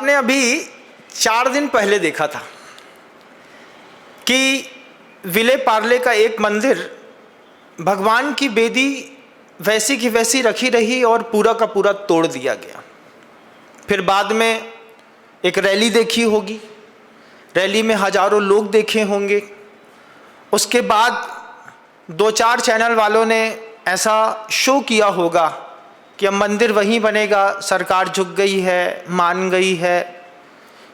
आपने अभी 4 दिन पहले देखा था कि विले पार्ले का एक मंदिर भगवान की बेदी वैसी की वैसी रखी रही और पूरा का पूरा तोड़ दिया गया। फिर बाद में एक रैली देखी होगी, रैली में हजारों लोग देखे होंगे। उसके बाद 2-4 चैनल वालों ने ऐसा शो किया होगा कि अब मंदिर वहीं बनेगा, सरकार झुक गई है, मान गई है।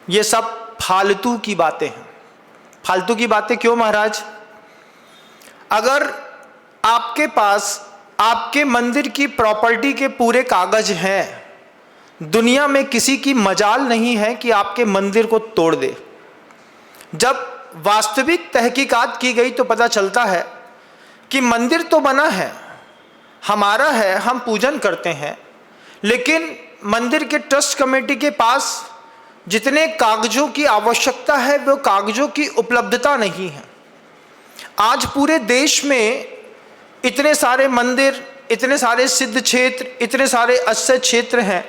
ये सब फालतू की बातें हैं। फालतू की बातें क्यों महाराज? अगर आपके पास आपके मंदिर की प्रॉपर्टी के पूरे कागज हैं, दुनिया में किसी की मजाल नहीं है कि आपके मंदिर को तोड़ दे। जब वास्तविक तहकीकात की गई तो पता चलता है कि मंदिर तो बना है, हमारा है, हम पूजन करते हैं, लेकिन मंदिर के ट्रस्ट कमेटी के पास जितने कागजों की आवश्यकता है वो कागजों की उपलब्धता नहीं है। आज पूरे देश में इतने सारे मंदिर, इतने सारे सिद्ध क्षेत्र, इतने सारे अक्षय क्षेत्र हैं,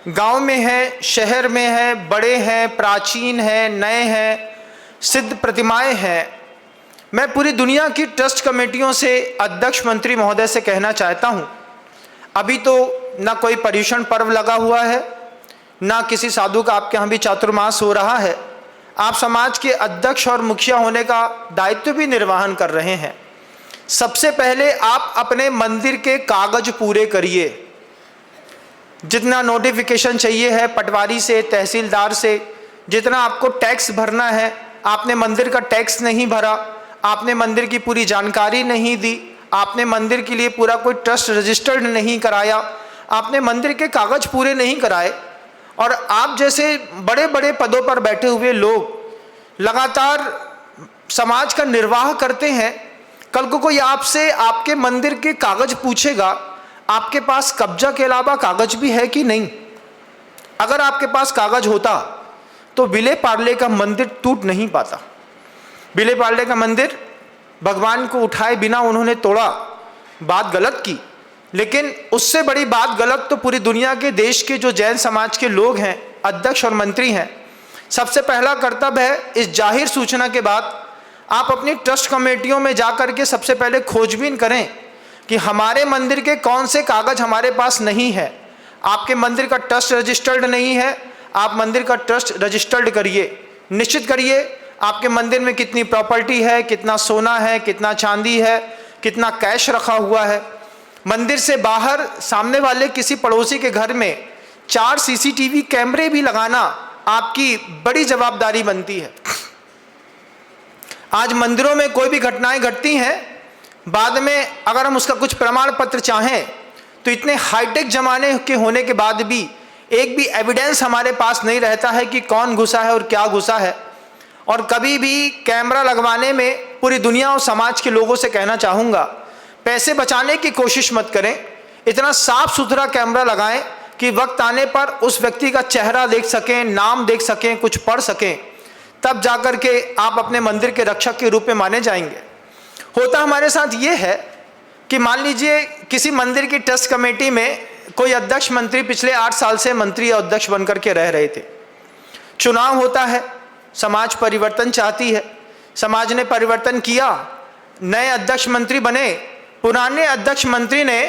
गांव में है, शहर में है, बड़े हैं, प्राचीन हैं, नए हैं, सिद्ध प्रतिमाएं हैं। मैं पूरी दुनिया की ट्रस्ट कमेटियों से, अध्यक्ष मंत्री महोदय से कहना चाहता हूं, अभी तो ना कोई पर्युषण पर्व लगा हुआ है, ना किसी साधु का आपके यहाँ भी चातुर्मास हो रहा है। आप समाज के अध्यक्ष और मुखिया होने का दायित्व भी निर्वहन कर रहे हैं। सबसे पहले आप अपने मंदिर के कागज पूरे करिए। जितना नोटिफिकेशन चाहिए है पटवारी से, तहसीलदार से, जितना आपको टैक्स भरना है, आपने मंदिर का टैक्स नहीं भरा, आपने मंदिर की पूरी जानकारी नहीं दी, आपने मंदिर के लिए पूरा कोई ट्रस्ट रजिस्टर्ड नहीं कराया, आपने मंदिर के कागज पूरे नहीं कराए, और आप जैसे बड़े बड़े पदों पर बैठे हुए लोग लगातार समाज का निर्वाह करते हैं। कल को कोई आपसे आपके मंदिर के कागज पूछेगा, आपके पास कब्जा के अलावा कागज भी है कि नहीं? अगर आपके पास कागज होता तो विले पार्ले का मंदिर टूट नहीं पाता। विले पार्ले का मंदिर भगवान को उठाए बिना उन्होंने तोड़ा, बात गलत की, लेकिन उससे बड़ी बात गलत तो पूरी दुनिया के देश के जो जैन समाज के लोग हैं, अध्यक्ष और मंत्री हैं, सबसे पहला कर्तव्य है इस जाहिर सूचना के बाद आप अपनी ट्रस्ट कमेटियों में जाकर के सबसे पहले खोजबीन करें कि हमारे मंदिर के कौन से कागज हमारे पास नहीं है। आपके मंदिर का ट्रस्ट रजिस्टर्ड नहीं है, आप मंदिर का ट्रस्ट रजिस्टर्ड करिए। निश्चित करिए आपके मंदिर में कितनी प्रॉपर्टी है, कितना सोना है, कितना चांदी है, कितना कैश रखा हुआ है। मंदिर से बाहर सामने वाले किसी पड़ोसी के घर में 4 CCTV कैमरे भी लगाना आपकी बड़ी जवाबदारी बनती है। आज मंदिरों में कोई भी घटनाएं घटती हैं, बाद में अगर हम उसका कुछ प्रमाण पत्र चाहें तो इतने हाईटेक जमाने के होने के बाद भी एक भी एविडेंस हमारे पास नहीं रहता है कि कौन घुसा है और क्या घुसा है। और कभी भी कैमरा लगवाने में पूरी दुनिया और समाज के लोगों से कहना चाहूँगा, पैसे बचाने की कोशिश मत करें। इतना साफ सुथरा कैमरा लगाएं कि वक्त आने पर उस व्यक्ति का चेहरा देख सकें, नाम देख सकें, कुछ पढ़ सकें, तब जाकर के आप अपने मंदिर के रक्षक के रूप में माने जाएंगे। होता हमारे साथ ये है कि मान लीजिए किसी मंदिर की ट्रस्ट कमेटी में कोई अध्यक्ष मंत्री पिछले 8 साल से मंत्री या अध्यक्ष बनकर के रह रहे थे। चुनाव होता है, समाज परिवर्तन चाहती है, समाज ने परिवर्तन किया, नए अध्यक्ष मंत्री बने, पुराने अध्यक्ष मंत्री ने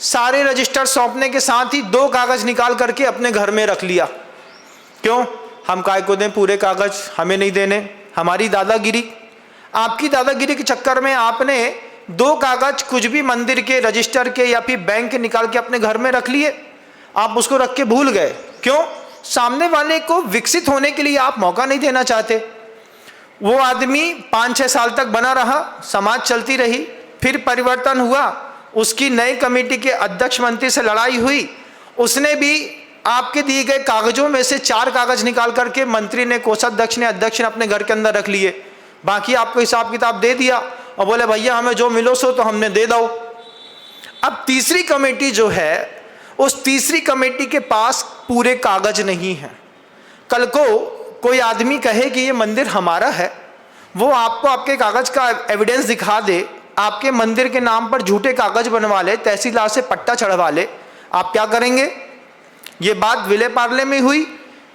सारे रजिस्टर सौंपने के साथ ही 2 कागज निकाल करके अपने घर में रख लिया। क्यों? हम काय को दें पूरे कागज, हमें नहीं देने, हमारी दादागिरी। आपकी दादागिरी के चक्कर में आपने 2 कागज कुछ भी मंदिर के रजिस्टर के या फिर बैंक के निकाल के अपने घर में रख लिए। आप उसको रख के भूल गए। क्यों? सामने वाले को विकसित होने के लिए आप मौका नहीं देना चाहते। वो आदमी 5-6 साल तक बना रहा, समाज चलती रही, फिर परिवर्तन हुआ, उसकी नई कमेटी के अध्यक्ष मंत्री से लड़ाई हुई, उसने भी आपके दिए गए कागजों में से 4 कागज निकाल करके मंत्री ने, कोषाध्यक्ष ने, अध्यक्ष ने अपने घर के अंदर रख लिए। बाकी आपको हिसाब किताब दे दिया और बोले भैया हमें जो मिलो सो तो हमने दे दो। अब तीसरी कमेटी जो है, उस तीसरी कमेटी के पास पूरे कागज नहीं है। कल को कोई आदमी कहे कि ये मंदिर हमारा है, वो आपको आपके कागज का एविडेंस दिखा दे, आपके मंदिर के नाम पर झूठे कागज बनवा ले, तहसीलदार से पट्टा चढ़वा ले, आप क्या करेंगे? ये बात विले पार्ले में हुई,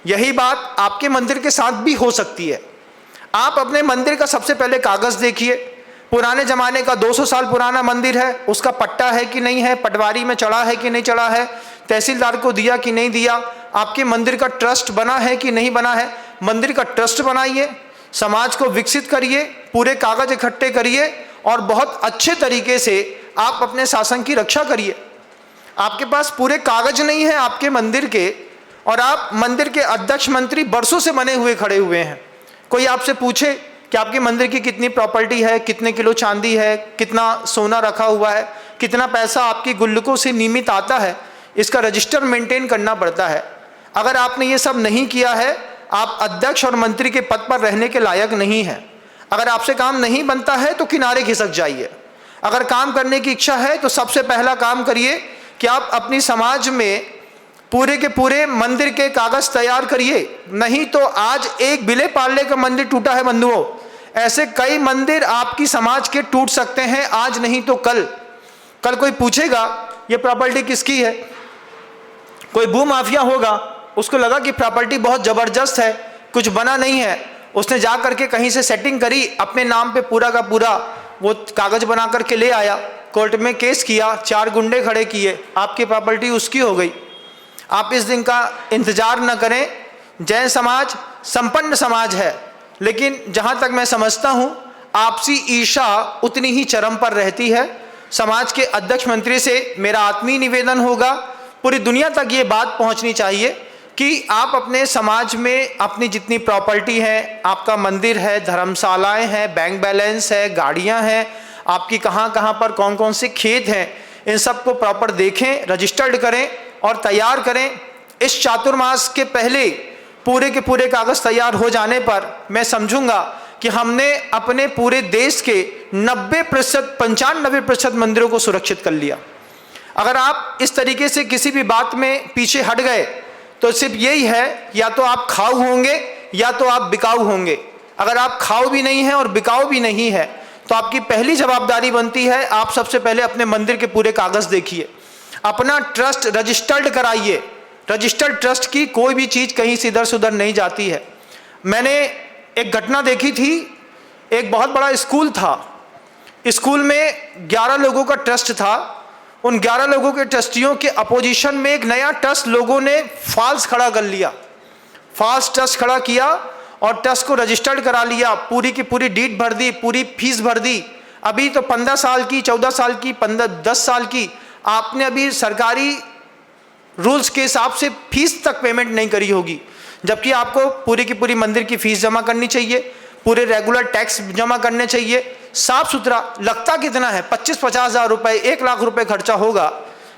यही बात आपके मंदिर के साथ भी हो सकती है। आप अपने मंदिर का सबसे पहले कागज देखिए। पुराने जमाने का 200 साल पुराना मंदिर है, उसका पट्टा है कि नहीं है, पटवारी में चढ़ा है कि नहीं चढ़ा है, तहसीलदार को दिया कि नहीं दिया, आपके मंदिर का ट्रस्ट बना है कि नहीं बना है। मंदिर का ट्रस्ट बनाइए, समाज को विकसित करिए, पूरे कागज इकट्ठे करिए और बहुत अच्छे तरीके से आप अपने शासन की रक्षा करिए। आपके पास पूरे कागज नहीं है आपके मंदिर के, और आप मंदिर के अध्यक्ष मंत्री बरसों से बने हुए खड़े हुए हैं। कोई आपसे पूछे कि आपके मंदिर की कितनी प्रॉपर्टी है, कितने किलो चांदी है, कितना सोना रखा हुआ है, कितना पैसा आपकी गुल्लकों से नियमित आता है, इसका रजिस्टर मेंटेन करना पड़ता है। अगर आपने ये सब नहीं किया है, आप अध्यक्ष और मंत्री के पद पर रहने के लायक नहीं हैं। अगर आपसे काम नहीं बनता है तो किनारे खिसक जाइए। अगर काम करने की इच्छा है तो सबसे पहला काम करिए कि आप अपनी समाज में पूरे के पूरे मंदिर के कागज तैयार करिए। नहीं तो आज एक विले पार्ले का मंदिर टूटा है बंधुओं, ऐसे कई मंदिर आपकी समाज के टूट सकते हैं, आज नहीं तो कल। कल कोई पूछेगा ये प्रॉपर्टी किसकी है, कोई भू माफिया होगा, उसको लगा कि प्रॉपर्टी बहुत ज़बरदस्त है, कुछ बना नहीं है, उसने जा करके कहीं से सेटिंग करी, अपने नाम पे पूरा का पूरा वो कागज बना करके ले आया, कोर्ट में केस किया, 4 गुंडे खड़े किए, आपकी प्रॉपर्टी उसकी हो गई। आप इस दिन का इंतज़ार न करें। जैन समाज संपन्न समाज है, लेकिन जहाँ तक मैं समझता हूँ आपसी ईर्ष्या उतनी ही चरम पर रहती है। समाज के अध्यक्ष मंत्री से मेरा आत्मीय निवेदन होगा, पूरी दुनिया तक ये बात पहुँचनी चाहिए कि आप अपने समाज में अपनी जितनी प्रॉपर्टी है, आपका मंदिर है, धर्मशालाएँ हैं, बैंक बैलेंस है, गाड़ियाँ हैं, आपकी कहाँ कहाँ पर कौन कौन से खेत हैं, इन सब को प्रॉपर देखें, रजिस्टर्ड करें और तैयार करें। इस चातुर्मास के पहले पूरे के पूरे कागज तैयार हो जाने पर मैं समझूंगा कि हमने अपने पूरे देश के 90% 95% मंदिरों को सुरक्षित कर लिया। अगर आप इस तरीके से किसी भी बात में पीछे हट गए तो सिर्फ यही है, या तो आप खाऊ होंगे या तो आप बिकाऊ होंगे। अगर आप खाऊ भी नहीं हैं और बिकाऊ भी नहीं है तो आपकी पहली जवाबदारी बनती है, आप सबसे पहले अपने मंदिर के पूरे कागज देखिए, अपना ट्रस्ट रजिस्टर्ड कराइए। रजिस्टर्ड ट्रस्ट की कोई भी चीज़ कहीं से इधर से उधर नहीं जाती है। मैंने एक घटना देखी थी, एक बहुत बड़ा स्कूल था, स्कूल में 11 लोगों का ट्रस्ट था। उन 11 लोगों के ट्रस्टियों के अपोजिशन में एक नया ट्रस्ट लोगों ने फॉल्स खड़ा कर लिया, फॉल्स ट्रस्ट खड़ा किया और ट्रस्ट को रजिस्टर्ड करा लिया, पूरी की पूरी डीड भर दी, पूरी फीस भर दी। अभी तो 15 साल की, 14 साल की, 10 साल की आपने अभी सरकारी रूल्स के हिसाब से फीस तक पेमेंट नहीं करी होगी, जबकि आपको पूरी की पूरी मंदिर की फीस जमा करनी चाहिए, पूरे रेगुलर टैक्स जमा करने चाहिए, साफ सुथरा। लगता कितना है, 25-50 हज़ार रुपये, 1 लाख रुपए खर्चा होगा,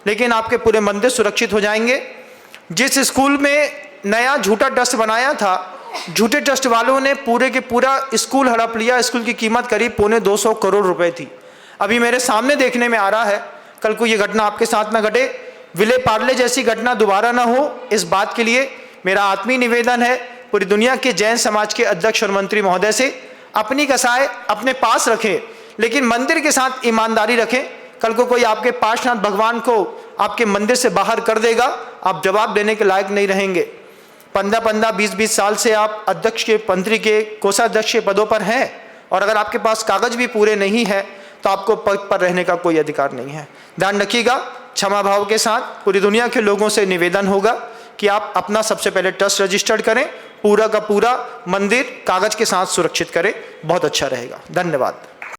लेकिन आपके पूरे मंदिर सुरक्षित हो जाएंगे। जिस स्कूल में नया झूठा ट्रस्ट बनाया था, झूठे ट्रस्ट वालों ने पूरे के पूरा स्कूल हड़प लिया। स्कूल की कीमत करीब 250 करोड़ रुपए थी। अभी मेरे सामने देखने में आ रहा है, कल को ये घटना आपके साथ न घटे, विले पार्ले जैसी घटना दोबारा ना हो, इस बात के लिए मेरा आत्मीय निवेदन है पूरी दुनिया के जैन समाज के अध्यक्ष और मंत्री महोदय से, अपनी कसाय अपने पास रखें, लेकिन मंदिर के साथ ईमानदारी रखें। कल को कोई आपके पार्श्वनाथ भगवान को आपके मंदिर से बाहर कर देगा, आप जवाब देने के लायक नहीं रहेंगे। 15-15, 20-20 साल से आप अध्यक्ष के, मंत्री के, कोषाध्यक्ष के पदों पर हैं, और अगर आपके पास कागज भी पूरे नहीं है तो आपको पद पर रहने का कोई अधिकार नहीं है। ध्यान रखिएगा। क्षमा भाव के साथ पूरी दुनिया के लोगों से निवेदन होगा कि आप अपना सबसे पहले ट्रस्ट रजिस्टर्ड करें, पूरा का पूरा मंदिर कागज के साथ सुरक्षित करें, बहुत अच्छा रहेगा। धन्यवाद।